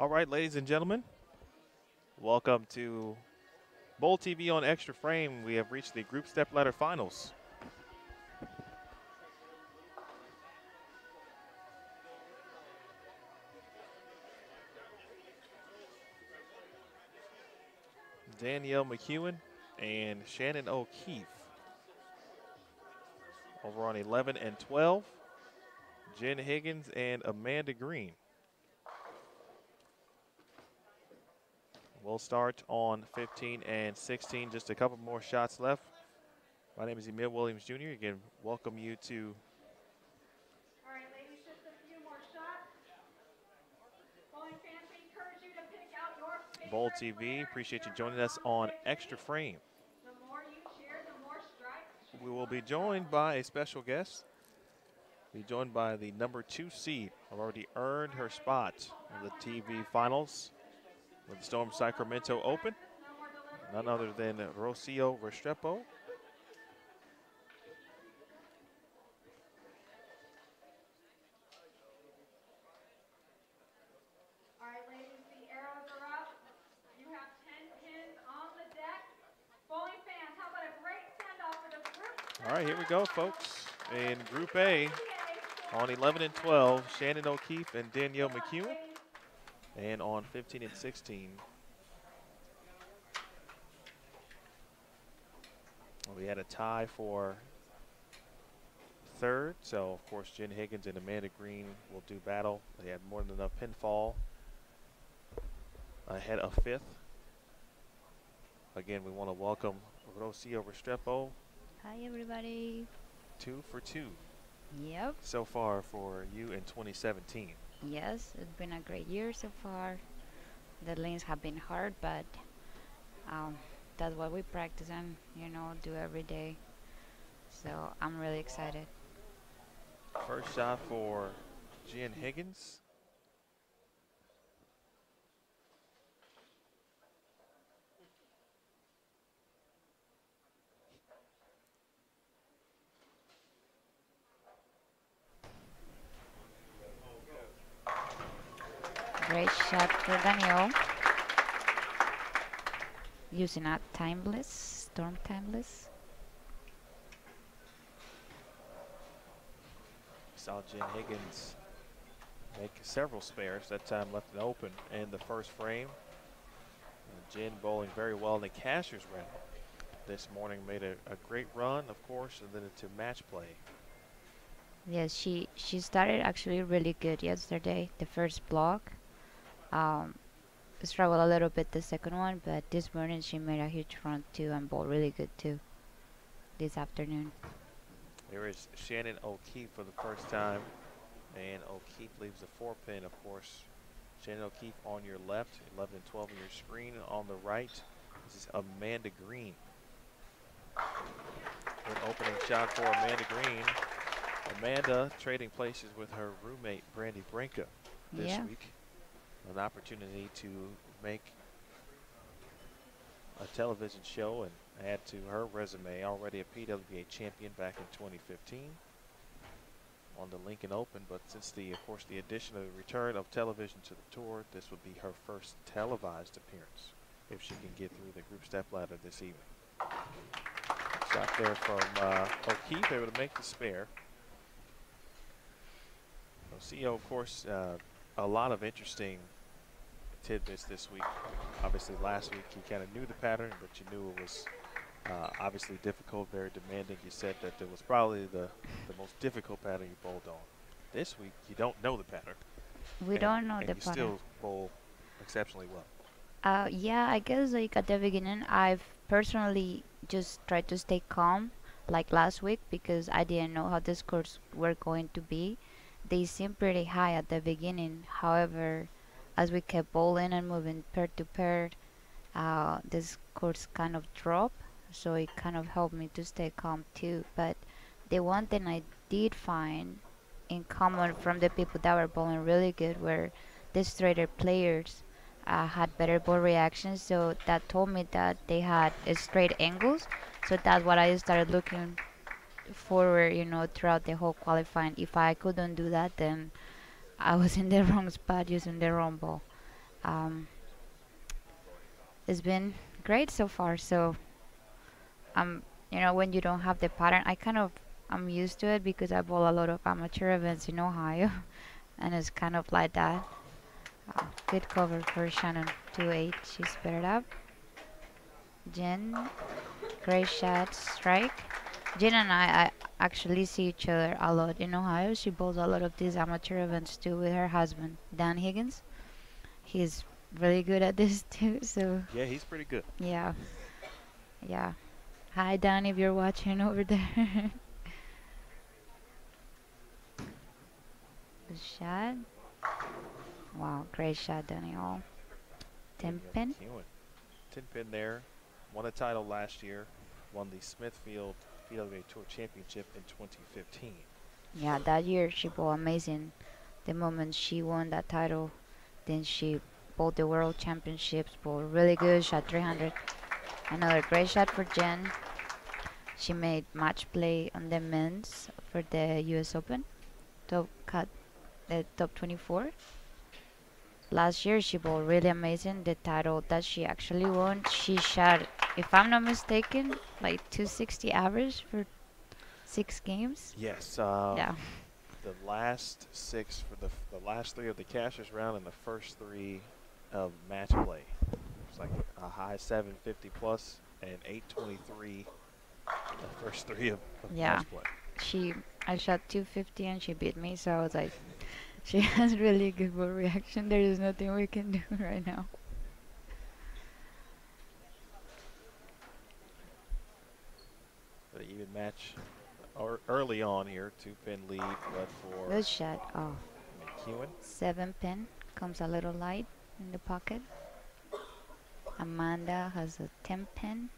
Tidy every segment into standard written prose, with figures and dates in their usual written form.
All right, ladies and gentlemen, welcome to Bowl TV on Extra Frame. We have reached the Group Step Ladder Finals. Danielle McEwen and Shannon O'Keefe. Over on 11 and 12, Jen Higgins and Amanda Green. We'll start on 15 and 16. Just a couple more shots left. My name is Emil Williams Jr. Again, welcome you to All right, ladies, just a few more shots. Bowling fans, we encourage you to pick out your Bowl favorite TV. player Appreciate you here joining us from on the Extra stage. Frame. The more you cheer, the more strikes. We will be joined by a special guest. Be joined by the number 2 seed, who already earned her spot in the TV finals with the Storm Sacramento Open. None other than Rocio Restrepo. All right, ladies, the arrows are up. You have 10 pins on the deck. Bowling fans, how about a great send-off for the group? All right, here we go, folks. In Group A, on 11 and 12, Shannon O'Keefe and Danielle McEwen. And on 15 and 16, we had a tie for third. So, of course, Jen Higgins and Amanda Green will do battle. They had more than enough pinfall ahead of fifth. Again, we want to welcome Rocio Restrepo. Hi, everybody. 2 for 2 Yep. so far for you in 2017. Yes, it's been a great year so far. The lanes have been hard, but that's what we practice and, do every day. So I'm really excited. First shot for Jen Higgins. Great shot for Daniel. Using a Storm Timeless. Saw Jen Higgins make several spares, that time left it open in the first frame. And Jen bowling very well in the cashier's round this morning, made a great run, of course, and then into match play. Yes, she started actually really good yesterday, the first block. Struggled a little bit the second one, but this morning she made a huge run too and bowled really good too this afternoon. There is Shannon O'Keefe for the first time, and O'Keefe leaves the 4-pin, of course. Shannon O'Keefe on your left, 11 and 12 on your screen. On the right, this is Amanda Green. Good opening shot for Amanda Green. Amanda trading places with her roommate, Brandy Brinka, this week. An opportunity to make a television show and add to her resume. Already a PWBA champion back in 2015 on the Lincoln Open, but since of course the addition of the return of television to the tour, this would be her first televised appearance if she can get through the group step ladder this evening. Shot there from O'Keefe, able to make the spare. CEO, of course, a lot of interesting tidbits this week. Obviously last week you kind of knew the pattern, but you knew it was obviously difficult, very demanding. You said that it was probably the most difficult pattern you bowled on. This week you don't know the pattern. We don't know the you pattern. still bowl exceptionally well. Yeah, I guess like at the beginning I've personally just tried to stay calm like last week because I didn't know how the scores were going to be. They seemed pretty high at the beginning. However, as we kept bowling and moving pair to pair, the scores kind of dropped. So it kind of helped me to stay calm too. But the one thing I did find in common from the people that were bowling really good were the straighter players had better ball reactions. So that told me that they had straight angles. So that's what I started looking forward, throughout the whole qualifying. If I couldn't do that, then I was in the wrong spot using the wrong ball. Um, it's been great so far. So when you don't have the pattern, I'm used to it because I bowl a lot of amateur events in Ohio, and it's kind of like that. Good cover for Shannon. 2-8. She sped it up. Jen, great shot, strike. Jen and I actually see each other a lot in Ohio. She bowls a lot of these amateur events too with her husband, Dan Higgins. He's really good at this too. So Yeah, he's pretty good. yeah, yeah. Hi Dan, if you're watching over there. Good shot. Wow, great shot, Daniel. 10 pin. 10 pin there. Won a title last year. Won the Smithfield PWBA Tour Championship in 2015. Yeah, that year she bowled amazing. The moment she won that title, then she bowled the World Championships, bowled really good, shot 300. Another great shot for Jen. She made match play on the men's for the US Open. Cut the top 24. Last year she bowled really amazing. The title that she actually won, she shot, if I'm not mistaken, like 260 average for 6 games. Yes. Yeah. The last 6 for the last 3 of the Cashers round and the first 3 of match play. It's like a high 750 plus and 823 the first 3 of Yeah. match play. I shot 250 and she beat me, so I was like, she has really good ball reaction. There is nothing we can do right now. But an even match early on here, 2-pin lead, but for Good shot. Oh, McEwen. 7 pin. Comes a little light in the pocket. Amanda has a 10 pin.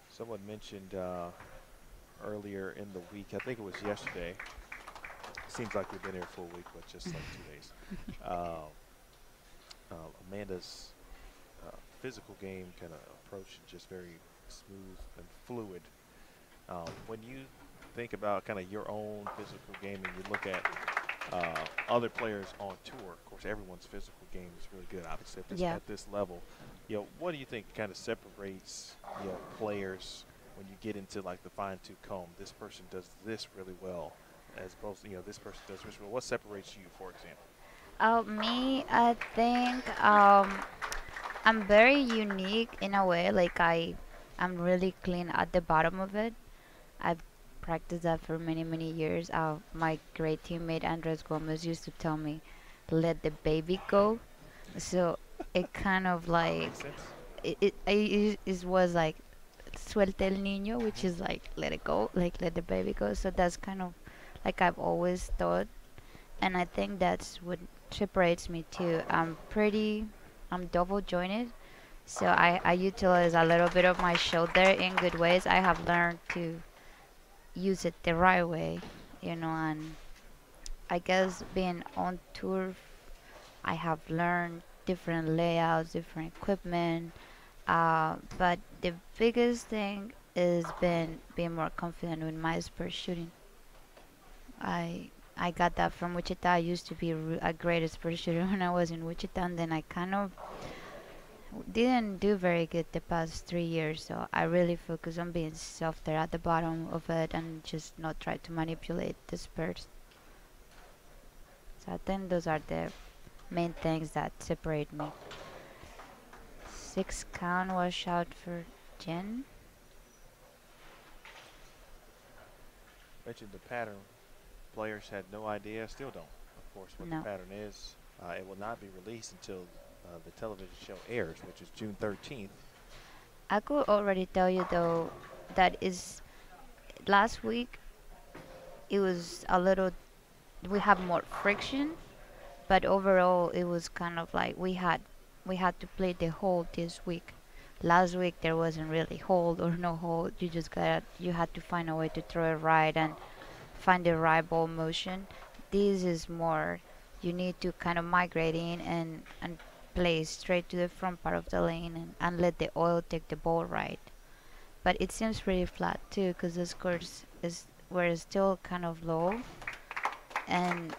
Someone mentioned earlier in the week, I think it was yesterday. Seems like we've been here for a week, but just like 2 days. Amanda's physical game kind of approach is just very smooth and fluid. When you think about kind of your own physical game and you look at other players on tour, of course, everyone's physical game is really good, obviously, at this level. What do you think kind of separates players when you get into like the fine-tooth comb? This person does this really well, as opposed to this person does this well. What separates you, for example? Me, I think I'm very unique in a way. Like I'm really clean at the bottom of it. I've practiced that for many, many years. My great teammate Andres Gomez used to tell me, "Let the baby go." So it kind of like Makes sense. it was like "Suelta el niño," which is like let it go, like let the baby go. So that's kind of like I've always thought, and I think that's what separates me too. I'm double jointed, so I utilize a little bit of my shoulder in good ways. I have learned to use it the right way, and I guess being on tour, I have learned different layouts, different equipment, but the biggest thing is being more confident with my spur shooting. I got that from Wichita. I used to be a great spur shooter when I was in Wichita, and then I kind of didn't do very good the past 3 years, so I really focus on being softer at the bottom of it and just not try to manipulate the spurs. So I think those are the main things that separate me. 6 count was shot for Jen. Mentioned the pattern. Players had no idea, still don't, of course, what No. the pattern is. It will not be released until the television show airs, which is June 13th. I could already tell you though that is last week it was a little, we have more friction, but overall it was kind of like we had to play the hold this week. Last week there wasn't really hold or no hold. You had to find a way to throw it right and find the right ball motion. This is more, you need to kind of migrate in and play straight to the front part of the lane and let the oil take the ball right. But it seems pretty flat too because the scores were still kind of low, and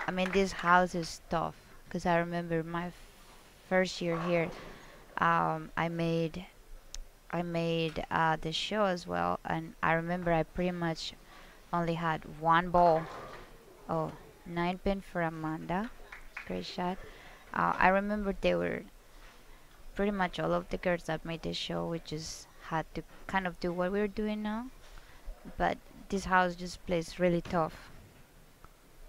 I mean, this house is tough because I remember my first year here. I made the show as well, and I remember I pretty much only had one ball. Oh, 9 pin for Amanda. Great shot. I remember they were pretty much all of the girls that made the show. We just had to kind of do what we're doing now. But this house just plays really tough,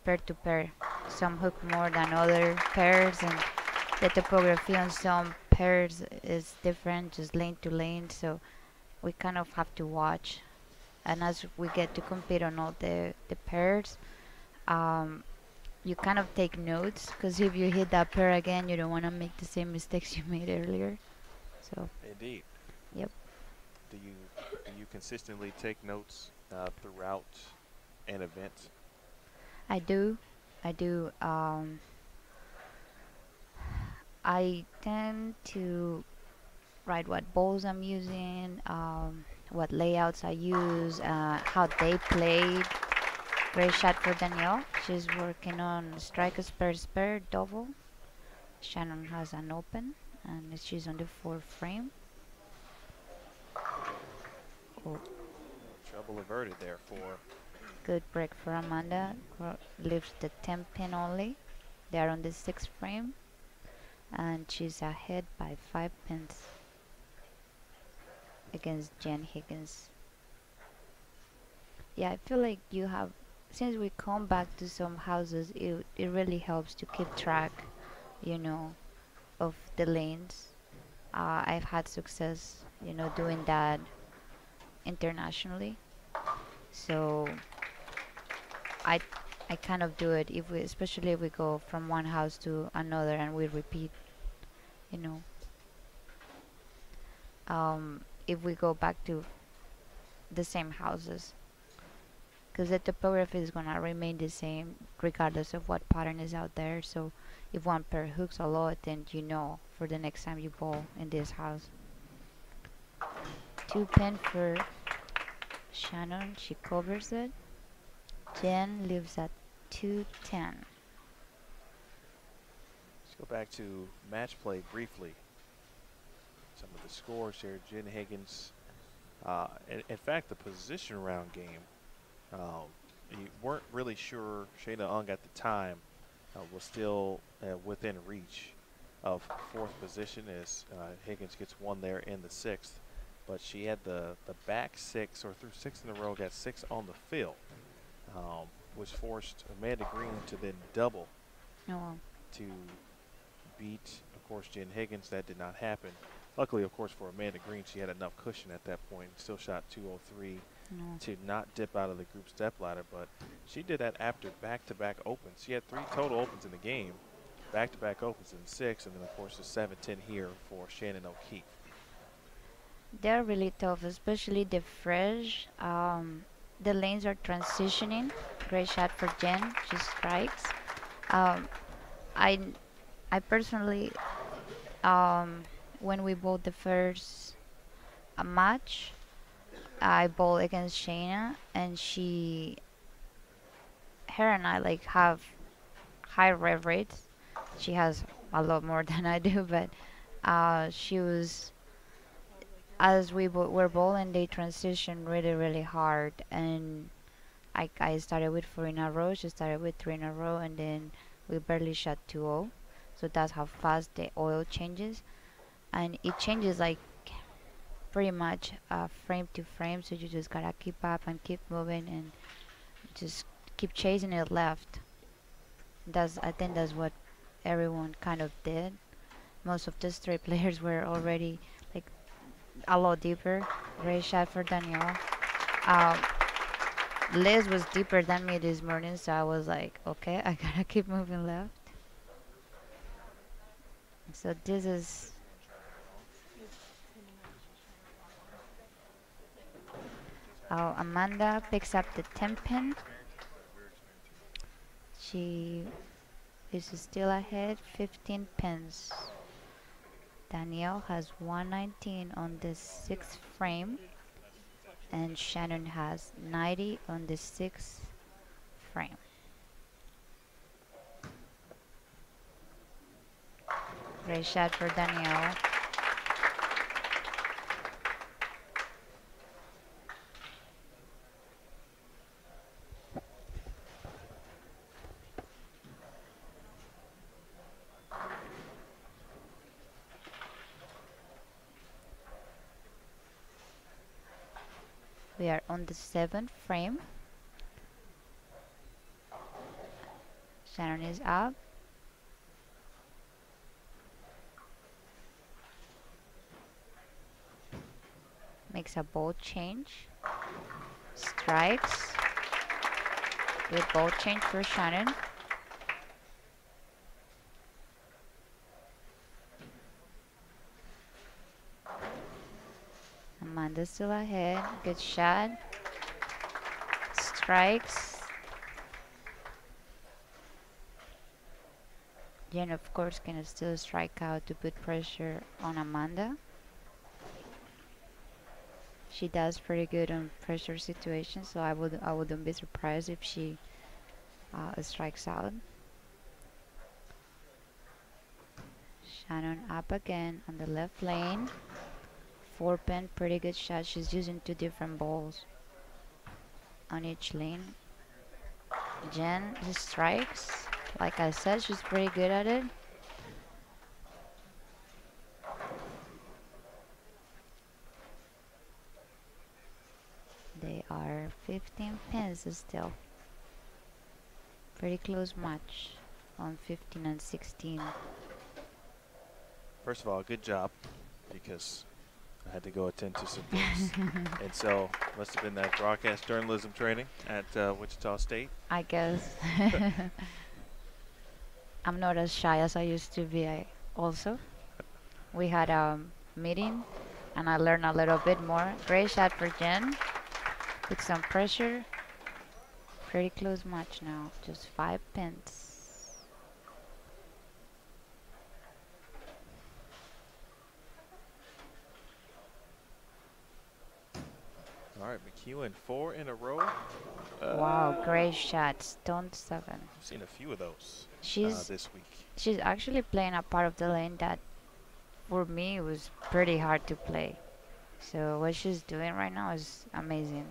pair to pair. Some hook more than other pairs, and the topography on some pairs is different, just lane to lane. So we kind of have to watch. And as we get to compete on all the pairs, um, you kind of take notes because if you hit that pair again, you don't want to make the same mistakes you made earlier. So, Indeed. yep, Do you consistently take notes throughout an event? I do. I do. I tend to write what balls I'm using, what layouts I use, how they played. Great shot for Danielle. She's working on strike a spare double. Shannon has an open, and she's on the 4th frame. Oh, Trouble averted there for good break for Amanda. Leaves the 10 pin only. They are on the 6th frame, and she's ahead by 5 pins against Jen Higgins. Yeah, I feel like you have, since we come back to some houses, it really helps to keep track, you know, of the lanes. I've had success, doing that internationally. So I I kind of do it if we, especially if we go from one house to another and we repeat, you know. If we go back to the same houses, because the topography is gonna remain the same regardless of what pattern is out there. So if one pair hooks a lot, then for the next time you bowl in this house. 2 pin for Shannon, she covers it. Jen lives at 210. Let's go back to match play briefly. Some of the scores here. Jen Higgins. In fact, the position round game, you weren't really sure Shayna Ung at the time was still within reach of 4th position as Higgins gets one there in the 6th. But she had the back 6, or through 6 in a row, got 6 on the field, which forced Amanda Green to then double to beat, of course, Jen Higgins. That did not happen. Luckily, of course, for Amanda Green, she had enough cushion at that point. Still shot 203 to not dip out of the group stepladder, but she did that after back-to-back opens. She had 3 total opens in the game, back-to-back opens in 6, and then, of course, the 7-10 here for Shannon O'Keefe. They're really tough, especially the fresh. The lanes are transitioning. Great shot for Jen. She strikes. I I personally, when we bowled the first match, I bowled against Shayna, and her and I like have high rev rates. She has a lot more than I do, but she was, as we were bowling, they transitioned really, really hard, and I started with 4 in a row. She started with 3 in a row, and then we barely shot 2-0. So that's how fast the oil changes, and it changes like pretty much frame to frame. So you just gotta keep up and keep moving and just keep chasing it left. I think that's what everyone kind of did. Most of the straight players were already like a lot deeper. Great shot for Danielle. Liz was deeper than me this morning, so I was like, okay, I gotta keep moving left. So this is Amanda picks up the 10 pin. She is still ahead, 15 pins. Danielle has 119 on the 6th frame, and Shannon has 90 on the 6th frame. Great shot for Danielle. We are on the 7th frame. Shannon is up. Makes a ball change. Strikes. Good ball change for Shannon. Amanda's still ahead. Good shot. Strikes. Jen, of course, can still strike out to put pressure on Amanda. She does pretty good on pressure situations, so I wouldn't be surprised if she strikes out. Shannon up again on the left lane. 4-pin, pretty good shot. She's using 2 different balls on each lane. Jen just strikes. Like I said, she's pretty good at it. They are 15 pins still. Pretty close match on 15 and 16. First of all, good job, because I had to go attend to some things. And so, must have been that broadcast journalism training at Wichita State. I guess. I'm not as shy as I used to be also. We had a meeting and I learned a little bit more. Great shot for Jen. Put some pressure. Pretty close match now. Just 5 pins. All right, McEwen, 4 in a row. Wow, great shot. Stone 7. I've seen a few of those this week. She's actually playing a part of the lane that for me was pretty hard to play. So what she's doing right now is amazing.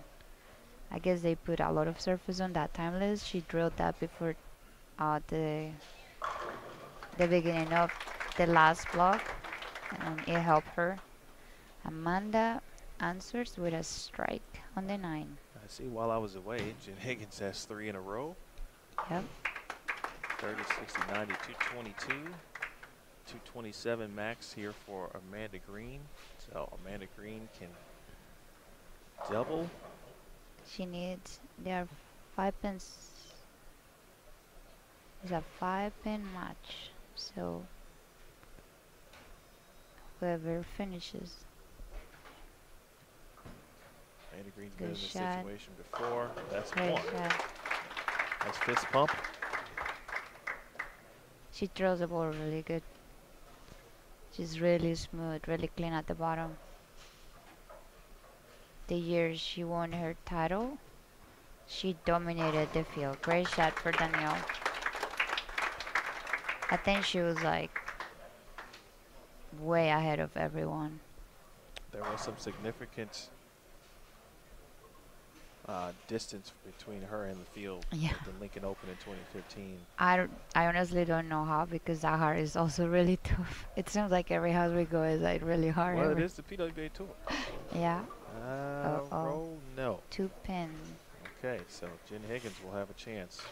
I guess they put a lot of surface on that timeless. She drilled that before the beginning of the last block, and it helped her. Amanda answers with a strike on the 9. I see while I was away, Jen Higgins has 3 in a row. Yep. 30, 60, 90, 222. 227 max here for Amanda Green. So Amanda Green can double. There are 5 pins. It's a 5-pin match. So whoever finishes. Amanda Green's Good been in this shot. situation before. That's Great 1. shot. That's fist pump. She throws the ball really good. She's really smooth, really clean at the bottom. The year she won her title, she dominated the field. Great shot for Danielle. I think she was like way ahead of everyone. There was some significant distance between her and the field Yeah. at the Lincoln Open in 2015. I honestly don't know how, because that hard is also really tough. It seems like every house we go is like really hard. Well, it is the PWBA Tour. Yeah. Roll, no. 2 pin. Okay, so Jen Higgins will have a chance.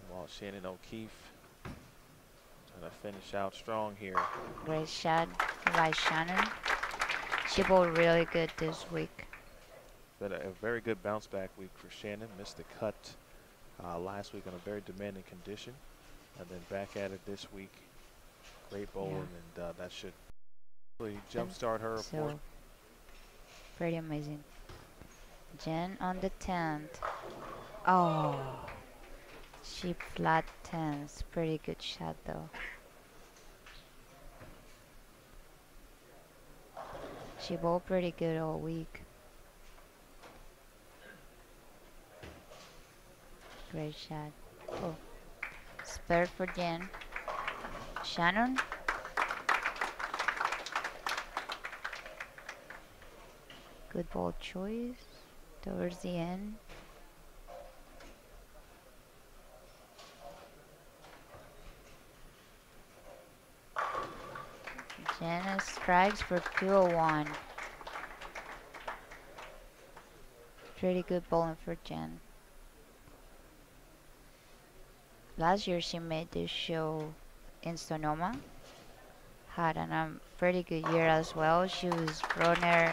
While Shannon O'Keefe trying to finish out strong here. Great shot by Shannon. She bowled really good this week. Been a very good bounce back week for Shannon. Missed the cut last week on a very demanding condition, and then back at it this week. Great bowling, and that should really jumpstart her. So pretty amazing. Jen on the 10th. Oh, she flat 10s. Pretty good shot though. She bowled pretty good all week. Great shot. Oh, spare for Jen. Shannon Good ball choice towards the end. Jenna strikes for 201. Pretty good bowling for Jen. Last year she made this show in Sonoma. Had a pretty good year as well. She was runner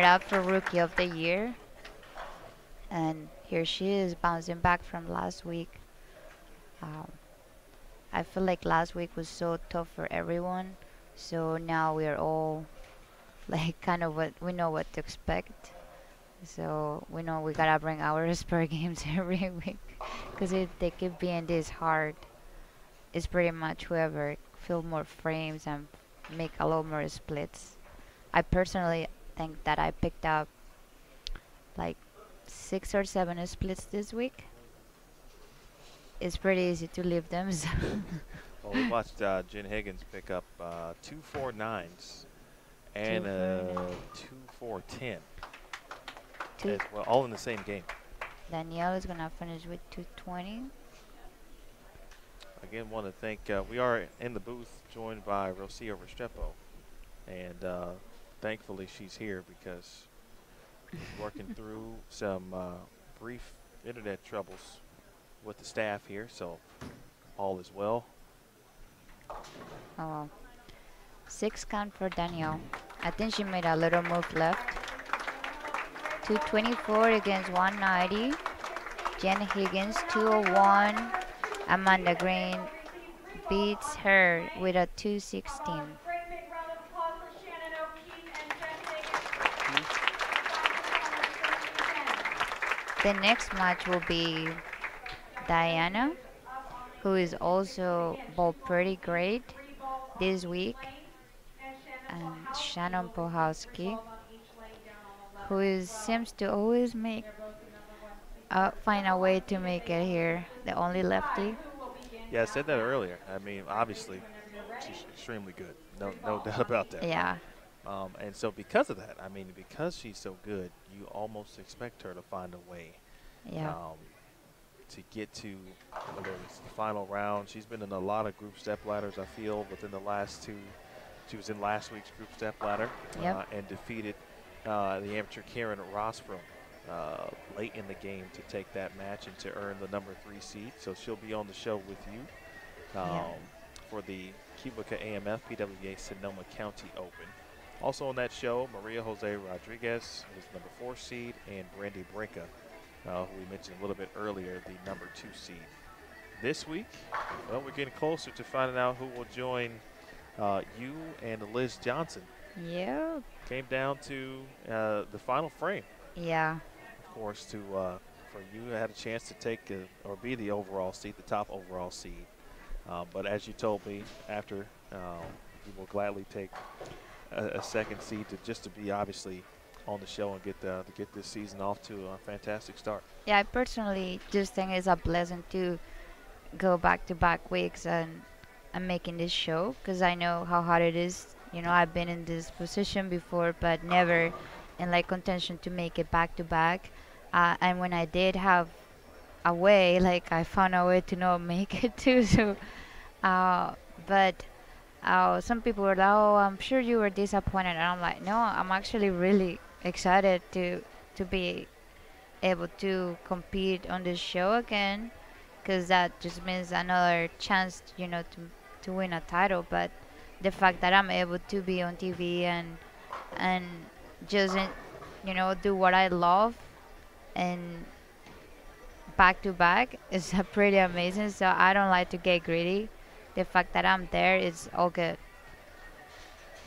up for Rookie of the Year. And here she is bouncing back from last week. Um, I feel like last week was so tough for everyone. So now we are all like kind of what we know what to expect. So we know we gotta bring our spare games every week. Because if they keep being this hard, it's pretty much whoever fill more frames and make a lot more splits. I personally think that I picked up like 6 or 7 splits this week. It's pretty easy to leave them. So Well, we watched Jen Higgins pick up 2 4 9s and 2 4 10 Two. as well, all in the same game. Danielle is gonna finish with 220. Again, want to thank, we are in the booth joined by Rocio Restrepo, and thankfully she's here because she's working through some brief internet troubles with the staff here, so all is well. Oh well. 6 count for Danielle. I think she made a little move left. 224 against 190. Jen Higgins 201. Amanda Green beats her with a 216. The next match will be Diana, who is also bowled pretty great this week, and Shannon Pohowski, who seems to always find a way to make it here, the only lefty. Yeah, I said that earlier. I mean, obviously, she's extremely good. No doubt about that. Yeah. And so because of that, I mean, because she's so good, you almost expect her to find a way Yeah. to get to whether it's the final round. She's been in a lot of group step ladders, I feel, within the last 2. She was in last week's group step ladder and defeated the amateur Karen Rosfrom late in the game to take that match and to earn the number 3 seed. So she'll be on the show with you for the Cubica AMF PWBA Sonoma County Open. Also on that show, Maria Jose Rodriguez is number 4 seed, and Brandy Brinca, who we mentioned a little bit earlier, the number 2 seed. This week, well, we're getting closer to finding out who will join you and Liz Johnson. Yeah. Came down to the final frame. Yeah. Of course, for you, had a chance to take or be the overall seed, the top overall seed. But as you told me after, you will gladly take a second seed to be obviously on the show and get this season off to a fantastic start. Yeah, I personally just think it's a blessing to go back-to-back weeks and making this show, because I know how hard it is. You know, I've been in this position before, but never in like contention to make it back-to-back. And when I did have a way, like I found a way to not make it too. So, but some people were like, "Oh, I'm sure you were disappointed," and I'm like, "No, I'm actually really excited to be able to compete on this show again, because that just means another chance, you know, to win a title." But the fact that I'm able to be on TV and just you know, do what I love and back to back is pretty amazing. So I don't like to get greedy. The fact that I'm there is all good.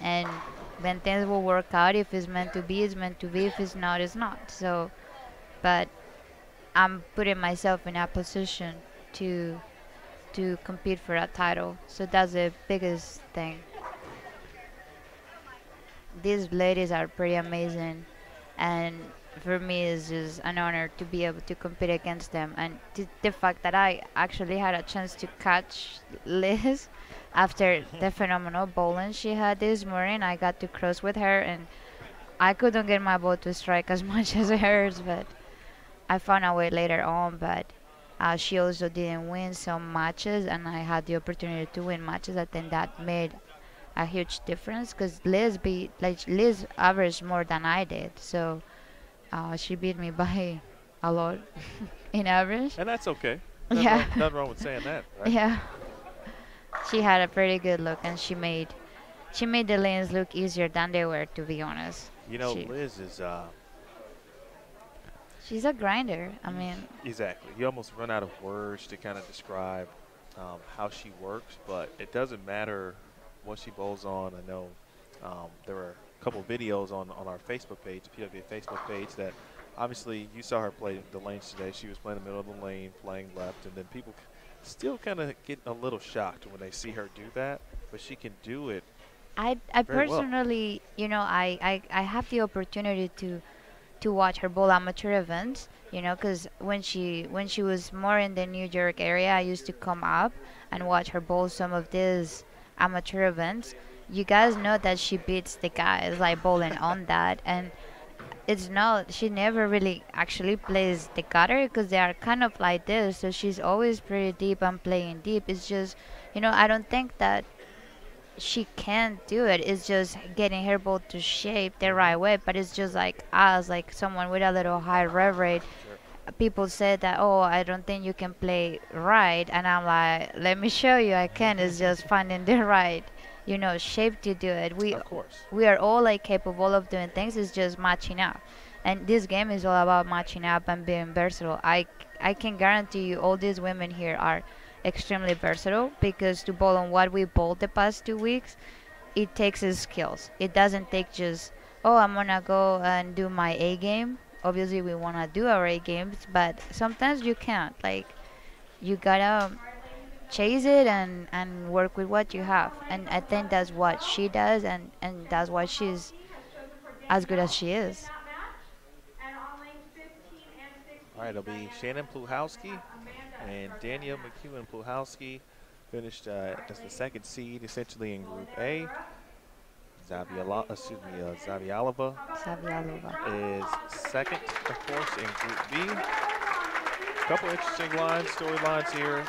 And when things will work out, if it's meant to be, it's meant to be. If it's not, it's not. So, but I'm putting myself in a position to compete for a title. So that's the biggest thing. These ladies are pretty amazing, and for me it's just an honor to be able to compete against them. And the fact that I actually had a chance to catch Liz after the phenomenal bowling she had this morning, I got to cross with her, and I couldn't get my ball to strike as much as hers, but I found a way later on. But she also didn't win some matches, and I had the opportunity to win matches. I think that made a huge difference because Liz averaged more than I did, so she beat me by a lot in average. And that's okay. Yeah, Nothing wrong with saying that, right? yeah. She had a pretty good look, and she made the lanes look easier than they were, to be honest. You know, Liz is She's a grinder. I mean, exactly. You almost run out of words to kind of describe how she works, but it doesn't matter what she bowls on. I know there were a couple videos on our Facebook page, the PWBA Facebook page, that obviously you saw her play the lanes today. She was playing the middle of the lane, playing left, and then people still kind of get a little shocked when they see her do that, but she can do it I very well. personally, I have the opportunity to watch her bowl amateur events, because when she was more in the New York area, I used to come up and watch her bowl some of these amateur events. You guys know that she beats the guys like bowling on that, and it's not. She never really actually plays the gutter because they are kind of like this. So she's always pretty deep and playing deep. It's just, I don't think that she can't do it. It's just getting her ball to shape the right way. But it's just like us, like someone with a little high rev rate. Sure. People say that, oh, I don't think you can play right, and I'm like, let me show you, I can. It's just finding the right, shape to do it. We Of course. we are all like capable of doing things. It's just matching up, and this game is all about matching up and being versatile. I can guarantee you, all these women here are extremely versatile because to bowl on what we bowled the past 2 weeks, it takes skills. It doesn't take just, oh, I'm gonna go and do my A game. Obviously, we wanna do our A games, but sometimes you can't. Like, you gotta chase it and work with what you have. And I think that's what she does, and that's why she's as good as she is. All right, it'll be Shannon Pluhowski and Danielle McEwen. Pluhowski finished as the second seed, essentially in Group A. Zavialova Savialova. is second, of course, in Group B. Couple interesting storylines here.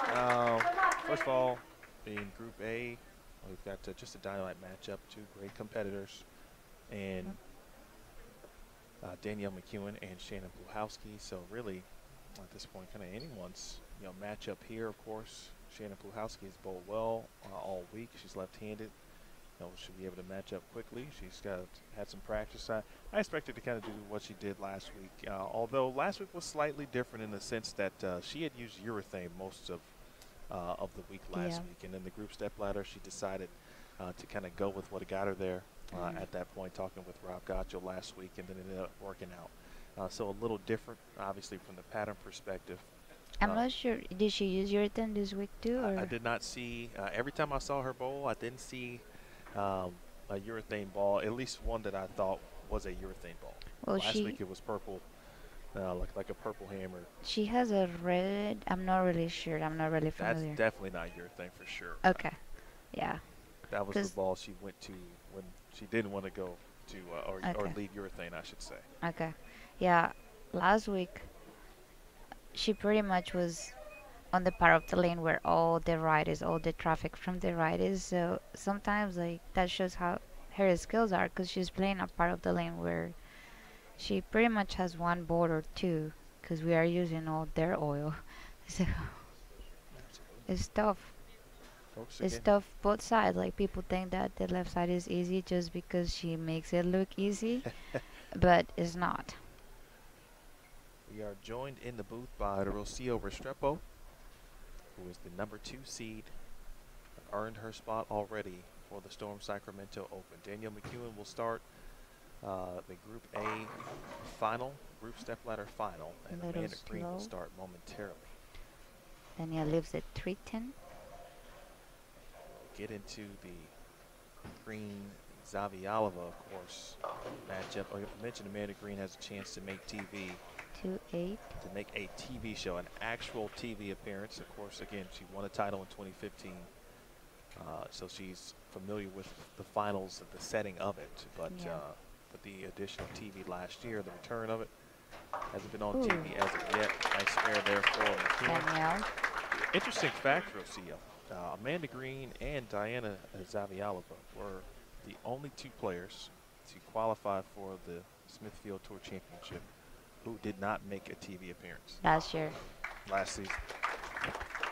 First of all, in Group A, we've got just a dynamite matchup, two great competitors, and Danielle McEwen and Shannon Pluhowski. So really, at this point, kind of anyone's matchup here. Of course, Shannon Pluhowski has bowled well all week. She's left-handed. Should be able to match up quickly. She's had some practice. I expected to kind of do what she did last week, although last week was slightly different in the sense that she had used urethane most of the week last week, and in the group stepladder, she decided to kind of go with what got her there at that point, talking with Rob Gotcho last week, and then it ended up working out. So a little different, obviously, from the pattern perspective. I'm not sure. Did she use urethane this week too? Or? I did not see. Every time I saw her bowl, I didn't see a urethane ball, at least one that I thought was a urethane ball. Well, last week it was purple, like a purple hammer. She has a red. I'm not really sure. I'm not really familiar. That's definitely not urethane for sure. Okay. Yeah. That was the ball she went to when she didn't want to go to or leave urethane, I should say. Okay. Yeah. Last week, she pretty much was on the part of the lane where all the traffic from the right is. So sometimes, like, that shows how her skills are, because she's playing a part of the lane where she pretty much has one board or two, because we are using all their oil. So it's tough. It's tough both sides. Like, people think that the left side is easy just because she makes it look easy, but it's not. We are joined in the booth by Rocio Restrepo, who is the number 2 seed, earned her spot already for the Storm Sacramento Open. Danielle McEwen will start the Group A final, Group Stepladder final, and Amanda Green will start momentarily. Danielle lives at 310. Get into the Green Zavialova, of course, matchup. I mentioned Amanda Green has a chance to make TV. 2-8. To make a TV show, an actual TV appearance. Of course, again, she won a title in 2015, so she's familiar with the finals, the setting of it. But with the addition of TV last year, the return of it. Hasn't been on Ooh, TV as of yet. Nice spare there for McKeon. Danielle. Interesting fact, Rocio. Amanda Green and Diana Zavialova were the only two players to qualify for the Smithfield Tour Championship who did not make a TV appearance Last year. last season.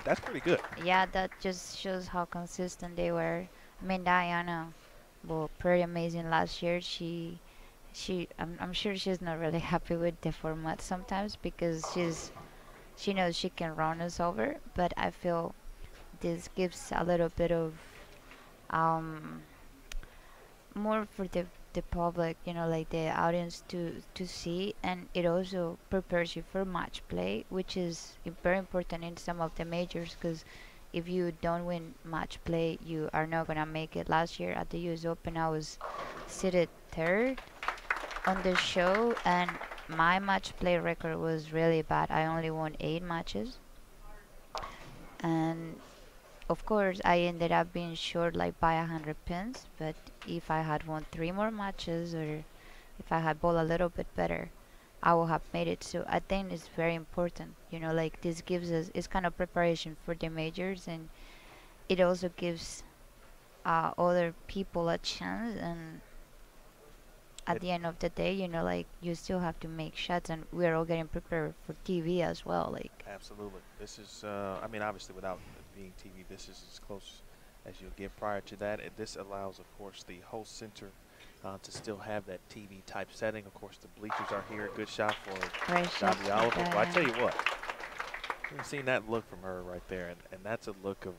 That's pretty good. Yeah, that just shows how consistent they were. I mean, Diana, well, pretty amazing last year. I'm sure she's not really happy with the format sometimes because she knows she can run us over. But I feel this gives a little bit of um more for the public, like the audience to see, and it also prepares you for match play, which is very important in some of the majors, because if you don't win match play, you are not gonna make it. Last year at the US Open, I was seated third on the show, and my match play record was really bad. I only won 8 matches, and of course, I ended up being short like by 100 pins, but if I had won 3 more matches, or if I had bowled a little bit better, I would have made it. So I think it's very important, like this gives us, it's kind of preparation for the majors, and it also gives other people a chance. And at It, the end of the day, like you still have to make shots, and we're all getting prepared for TV as well. Like, Absolutely. This is, I mean, obviously without being TV, this is as close as you'll get. Prior to that, this allows, of course, the host center to still have that TV type setting. Of course, the bleachers are here. Good shot for great shots Zabi from Oliver. But I Diana. tell you what, you've seen that look from her right there, and that's a look of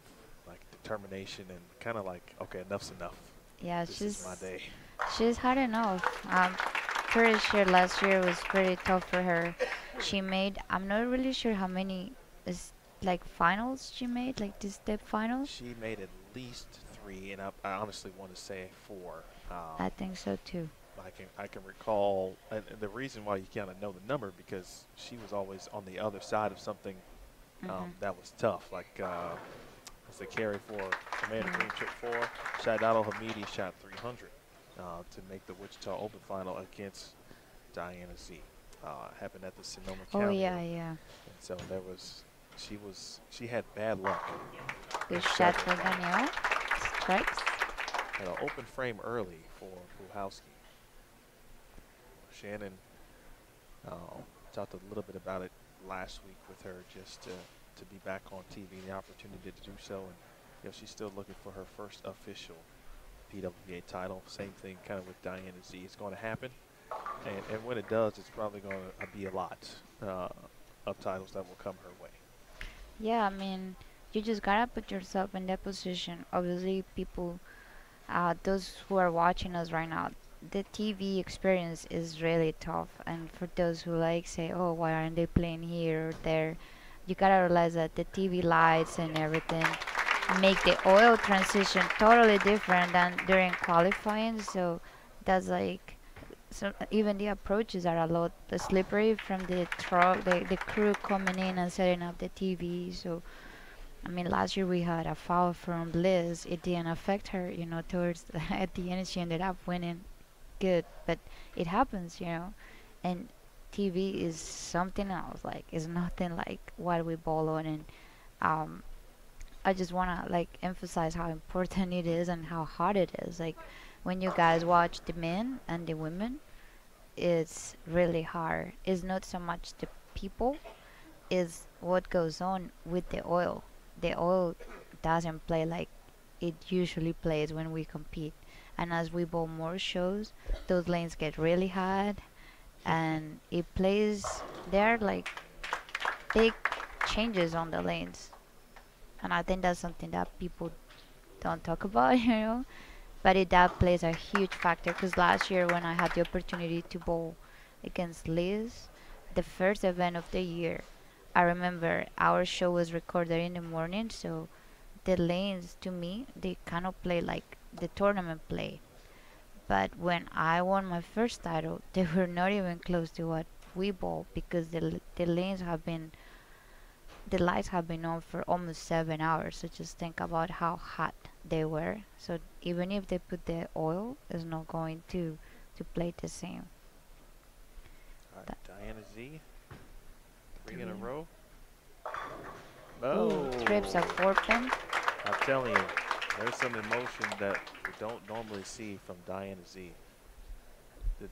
like determination and kind of like, okay, enough's enough. Yeah, This is my day. she's had enough. I'm pretty sure last year was pretty tough for her. She made, I'm not really sure how many is like finals she made, like the step finals. She made at least 3, and I honestly want to say 4. I think so too. I can recall, and the reason why you kind of know the number, because she was always on the other side of something that was tough. Like as the carry for Amanda Green took 4, Shadado Hamidi shot 300 to make the Wichita Open final against Diana Z. Happened at the Sonoma Oh County. yeah, yeah. And so she had bad luck. Good in shot for several. Danielle. Strikes. Had an open frame early for Puhalski. Shannon talked a little bit about it last week with her, just to be back on TV, the opportunity to do so, and she's still looking for her first official PWBA title. Same thing kind of with Diana Z. It's going to happen, and when it does, it's probably going to be a lot of titles that will come her way. Yeah, I mean, you just gotta put yourself in that position. Obviously, people, those who are watching us right now, the TV experience is really tough. And for those who like say, oh, why aren't they playing here or there? You gotta realize that the TV lights and everything make the oil transition totally different than during qualifying. So that's like, so even the approaches are a lot slippery from the truck, the crew coming in and setting up the TV. So I mean, last year we had a foul from Liz. It didn't affect her, towards at the end she ended up winning good, but it happens. And TV is something else. Like, it's nothing like what we bowl on. And um, I just wanna like emphasize how important it is and how hard it is. Like, when you guys watch the men and the women, it's really hard. It's not so much the people, is what goes on with the oil. The oil doesn't play like it usually plays when we compete. And as we bowl more shows, those lanes get really hot, and it plays. There are like big changes on the lanes, and I think that's something that people don't talk about. But that plays a huge factor. Because last year when I had the opportunity to bowl against Liz, the first event of the year, I remember our show was recorded in the morning, so the lanes to me they kind of play like the tournament play. But when I won my first title, they were not even close to what we bowl, because the lanes have been, the lights have been on for almost 7 hours. So just think about how hot they were. So even if they put the oil, it's not going to to play the same. All That- right, Diana Z. Three in a Three. row. Ooh, trips a Oh, 4-pin. I'm telling you, there's some emotion that we don't normally see from Diana Z.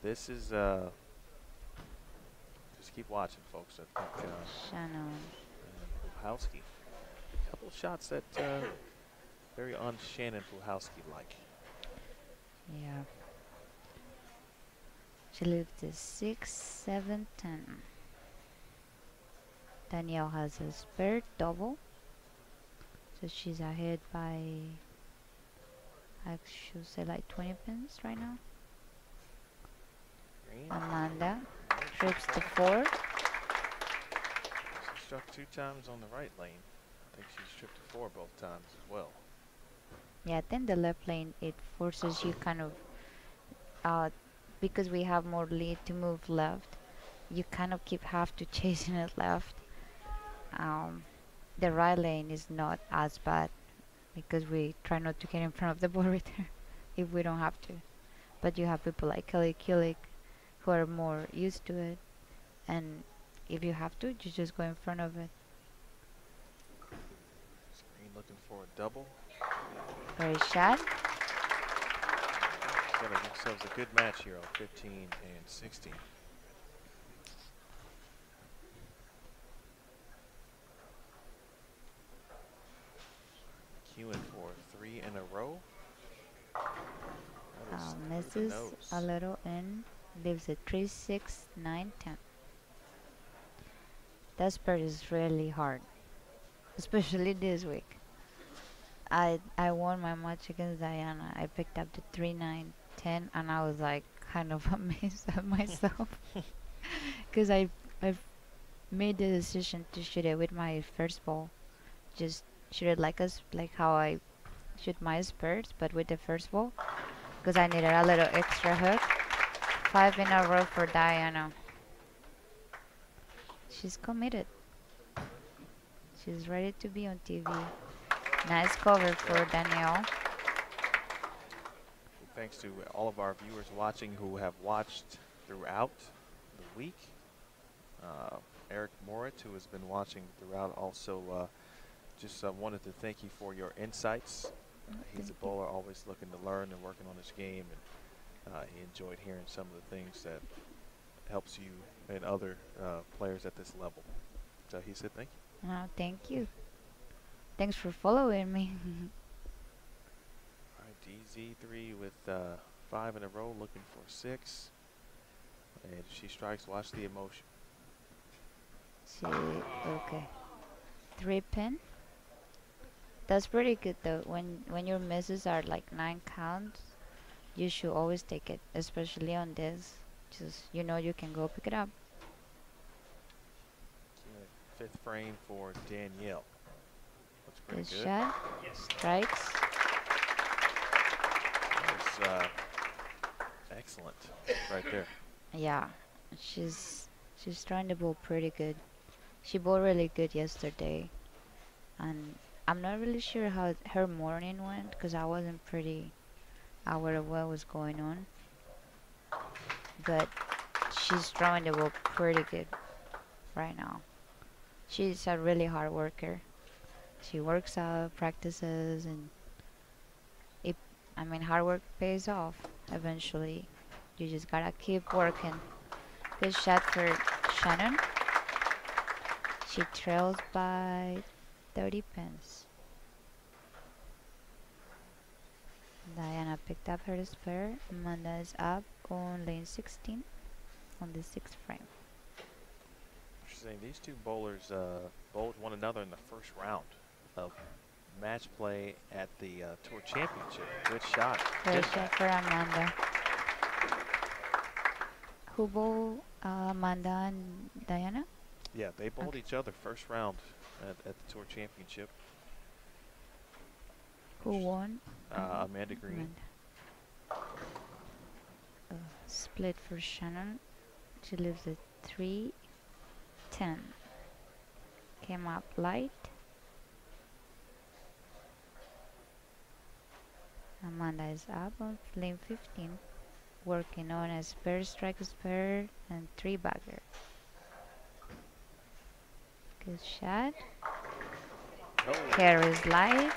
This is, just keep watching, folks. I think, Shannon. and Puhalski. Couple shots that very un-Shannon Puhalski-like. Yeah. She leaves the 6, 7, 10. Danielle has a spare double. So she's ahead by, I should say, like 20 pins right now. Green. Amanda No, trips the four. 4. She struck 2 times on the right lane. I think she's tripped to 4 both times as well. Yeah, I think the left lane, it forces you kind of, because we have more lead to move left, you kind of have to chasing it left. The right lane is not as bad because we try not to get in front of the ball right there if we don't have to. But you have people like Kelly Kulik who are more used to it, and if you have to, you just go in front of it. Green looking for a double. Very shot. Got themselves a good match here on 15 and 16. Queuing for 3 in a row. That is through the Misses nose. a little in, leaves it 3, 6, 9, 10. That spurt is really hard, especially this week. I won my match against Diana. I picked up the 3, 9, 10, and I was like kind of amazed at myself because I've made the decision to shoot it with my first ball, just shoot it like how I shoot my spurts, but with the first ball, because I needed a little extra hook. 5 in a row for Diana. She's committed. She's ready to be on TV. Nice cover for Danielle. Thanks to all of our viewers watching who have watched throughout the week. Eric Moritz, who has been watching throughout, also just wanted to thank you for your insights. He's a bowler always looking to learn and working on his game, and he enjoyed hearing some of the things that helps you and other players at this level. So he said thank you. Oh, thank you. Thanks for following me. All right, DZ3 with 5 in a row, looking for 6. And she strikes, watch the emotion. Okay. 3 pin. That's pretty good though. When your misses are like 9 counts, you should always take it, especially on this. Just you know you can go pick it up. 5th frame for Danielle. Looks pretty Good good. shot. Strikes. That was excellent right there. Yeah, she's trying to bowl pretty good. She bowled really good yesterday, and I'm not really sure how her morning went because I wasn't pretty aware of what was going on. But she's trying to bowl pretty good right now. She's a really hard worker. She works out, practices, and hard work pays off eventually. You just gotta keep working. Good shot for Shannon. She trails by 30 pins. Diana picked up her spare. Amanda is up on lane 16 on the 6th frame. Interesting. These two bowlers bowled one another in the first round of match play at the Tour Championship. Good shot. Good shot for Amanda. Who bowled Amanda and Diana? Yeah, they bowled each other first round at the Tour Championship. Who won? Amanda Green. Split for Shannon. She leaves at 3, 10. Came up light. Amanda is up on lane 15 working on a spare, strike spare, and 3-bagger. Good shot. Oh, Carry slide.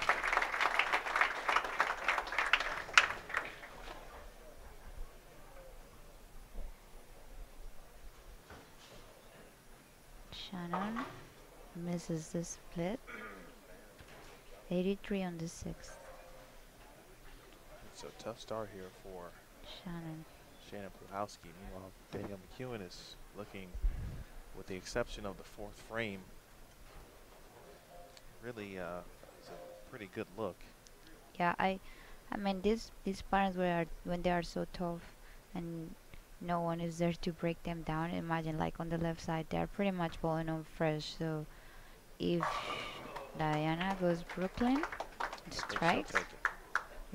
Shannon misses the split. 83 on the 6th. it's a tough start here for Shannon. Shannon Pluhowski. Meanwhile, Danielle McEwen is looking, with the exception of the 4th frame, really it's a pretty good look. Yeah, I mean these parents when they are so tough and no one is there to break them down. Imagine like on the left side they are pretty much bowling on fresh. So if Diana goes Brooklyn, I think she'll strikes. take it.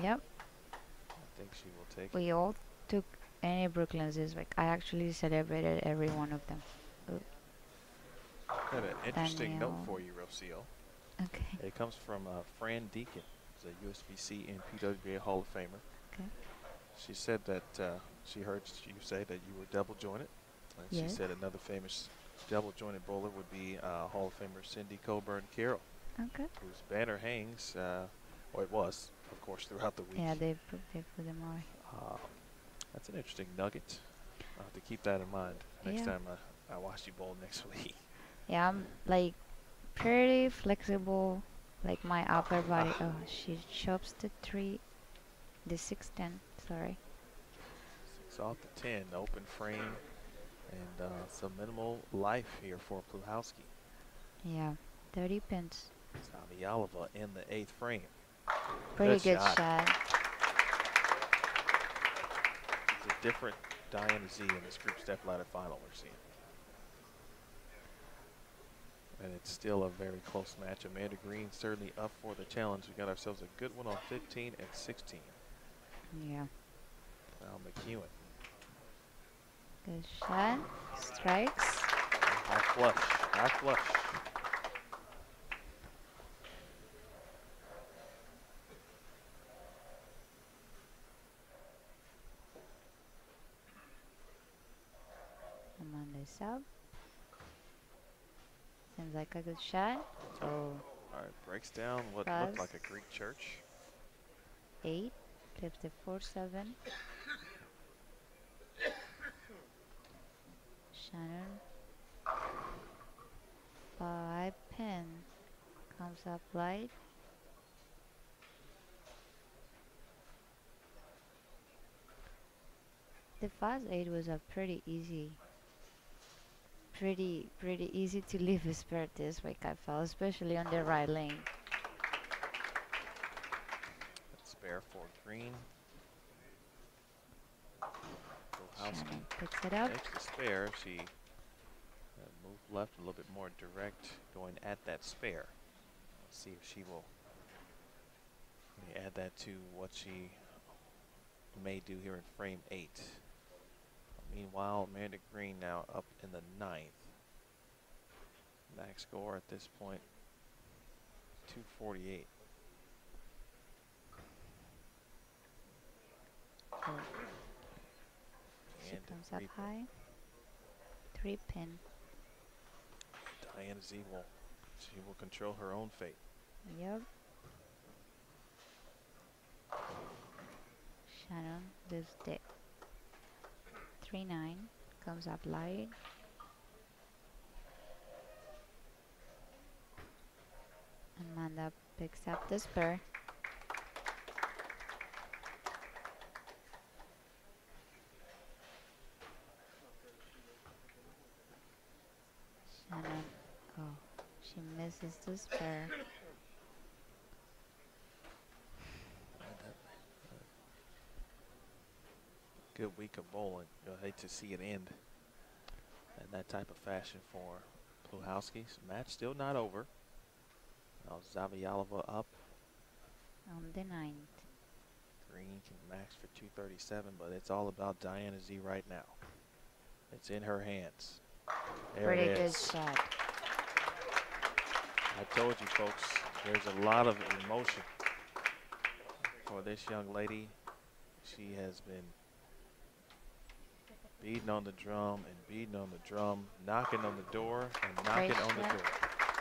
Yep. I think she will take it. We all took any Brooklyns this week. I actually celebrated every one of them. I have an interesting note Danielle. for you, Rocio. Okay. It comes from Fran Deacon, who's a USBC and PWBA Hall of Famer. Okay. She said that she heard you say that you were double jointed. And Yes. she said another famous double jointed bowler would be Hall of Famer Cindy Coburn Carroll, Okay. whose banner hangs, or it was, of course, throughout the week. Yeah, they put them away. That's an interesting nugget. I'll have to keep that in mind next Yeah. time I watch you bowl next week. Yeah, I'm like pretty flexible. Like my upper body. Oh, she chops the 610. Sorry. 6 off the 10, open frame, and some minimal life here for Pluhowski. Yeah, 30 pins. Zavialova in the 8th frame. Pretty good shot. shot. It's a different Diana Z in this group Stepladder final we're seeing. And it's still a very close match. Amanda Green certainly up for the challenge. We got ourselves a good one on 15 and 16. Yeah. Now McEwen. Good shot. Strikes. High flush. High flush. Amanda sub. Seems like a good shot. Oh, All right, breaks down what Cross. looked like a Greek church. 8. Clips the 4-7. Shannon. 5 pin. Comes up light. The fast 8 was a pretty easy to leave a spare this week, I felt, especially on the right lane. That's spare for Green. Pluhowski Shannon picks it up. makes the spare. She moved left a little bit more direct, going at that spare. Let's see if she will add that to what she may do here in frame 8. Meanwhile, Amanda Green now up in the 9th. Max score at this point, 248. So she And comes up 3 high. 3 pin. Diana Z she will control her own fate. Yep. Shannon does the 3-9. Comes up light. Amanda picks up the spur. Shannon, oh, she misses the spur. Good week of bowling. You'll hate to see it end in that type of fashion for Pluhowski's match. Still not over. Now Zavialova up. On the 9th. Green can max for 237, but it's all about Diana Z right now. It's in her hands. There Pretty it good is. shot. I told you folks, there's a lot of emotion for this young lady. She has been Beating on the drum and beating on the drum, knocking on the door and Great knocking on the shot door.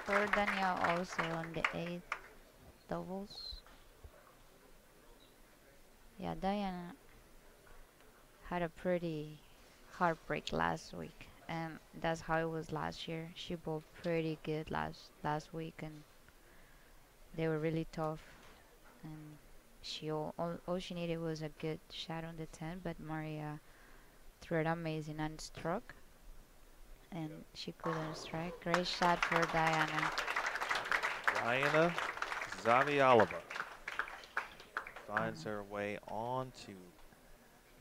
for Danielle also on the 8th doubles. Yeah, Diana had a pretty heartbreak last week, and that's how it was last year. She bowled pretty good last week, and they were really tough. And all she needed was a good shot on the 10, but Maria threw it amazing and struck, and she couldn't strike. Great shot for Diana. Diana Zavialova finds her way on to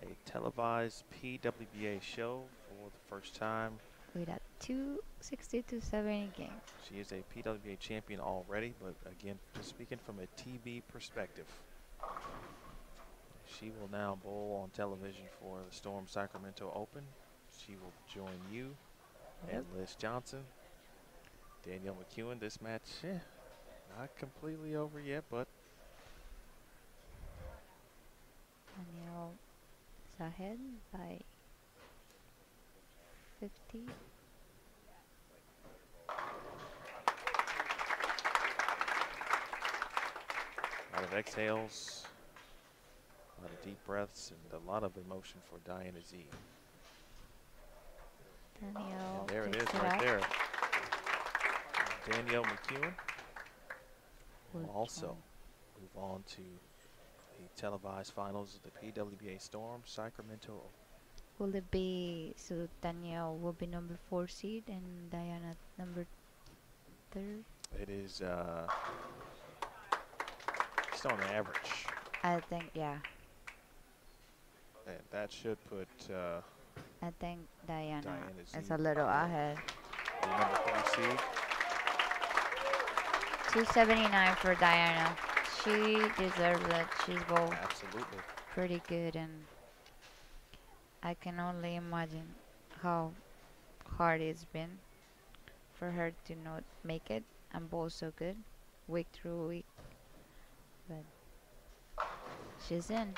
a televised PWBA show for the first time. With a 260-70 game. She is a PWBA champion already, but again, just speaking from a TV perspective, she will now bowl on television for the Storm Sacramento Open. She will join you and Liz Johnson. Danielle McEwen, this match, not completely over yet, but Danielle is ahead by 50. a lot of exhales, a lot of deep breaths, and a lot of emotion for Diana Z. Danielle And there it is picks right up. there. Danielle McEwen will Good also job. move on to the televised finals of the PWBA Storm Sacramento. Will it be, so Danielle will be number 4 seed and Diana number 3rd? It is just on average, I think, yeah. and that should put I think Diana Diana Z is a little ahead. the number 3 seed. 279 for Diana. She deserves it. She's both Absolutely. pretty good, and I can only imagine how hard it's been for her to not make it and bowl so good week through week. But she's in.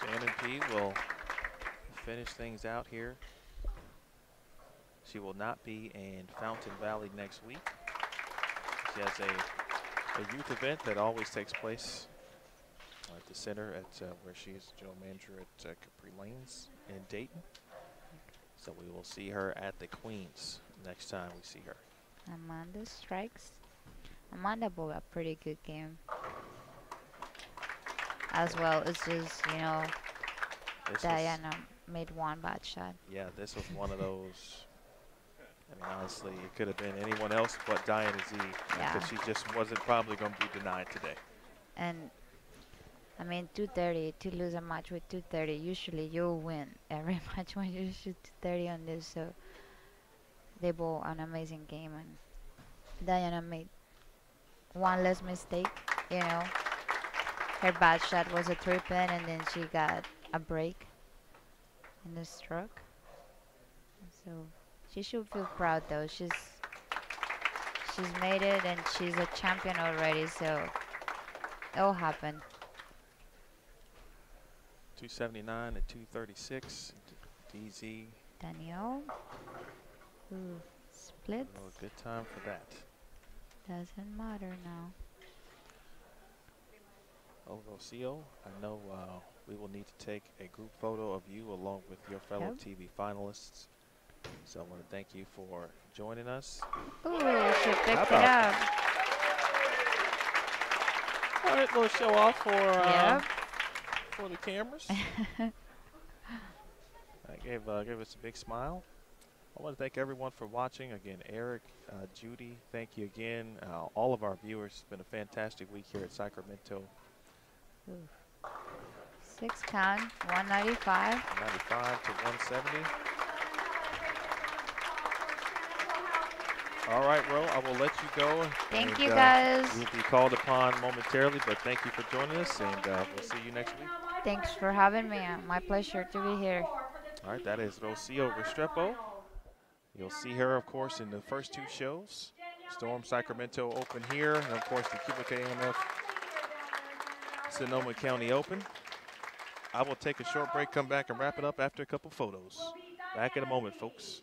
Shannon P will finish things out here. She will not be in Fountain Valley next week. She has a youth event that always takes place at the center at where she is general manager at Capri Lanes in Dayton. So we will see her at the Queens next time we see her. Amanda strikes. Amanda bowled a pretty good game as well. It's just, you know, This Diana made one bad shot. yeah, this was one of those. I mean, honestly, it could have been anyone else but Diana Z. Yeah. Because she just wasn't probably going to be denied today. And I mean, 230, to lose a match with 230, usually you'll win every match when you shoot 230 on this. So they bowled an amazing game, and Diana made one less mistake. You know, her bad shot was a 3-pin, and then she got a break in the stroke. So she should feel proud, though. She's made it, and she's a champion already. So it'll happen. 279 and 236. DZ. Danielle, who splits, Oh, good time for that. doesn't matter now. Oh, Rocio, I know we will need to take a group photo of you along with your fellow Yep. TV finalists. So I want to thank you for joining us. Ooh, she picked it about up. All right, little show off for Yep. for the cameras. I gave us a big smile. I want to thank everyone for watching. Again, Eric, Judy, thank you again. All of our viewers. It's been a fantastic week here at Sacramento. 6 count, 195. 95 to 170. All right, Ro, I will let you go. Thank and, you, guys. You'll be called upon momentarily, but thank you for joining us, and we'll see you next week. Thanks for having me. My pleasure to be here. All right, that is Rocio Restrepo. You'll see her, of course, in the first 2 shows. Storm Sacramento Open here, and of course the Cubic AMF Sonoma County Open. I will take a short break, come back and wrap it up after a couple photos. Will be Back in a moment, dynasty. folks.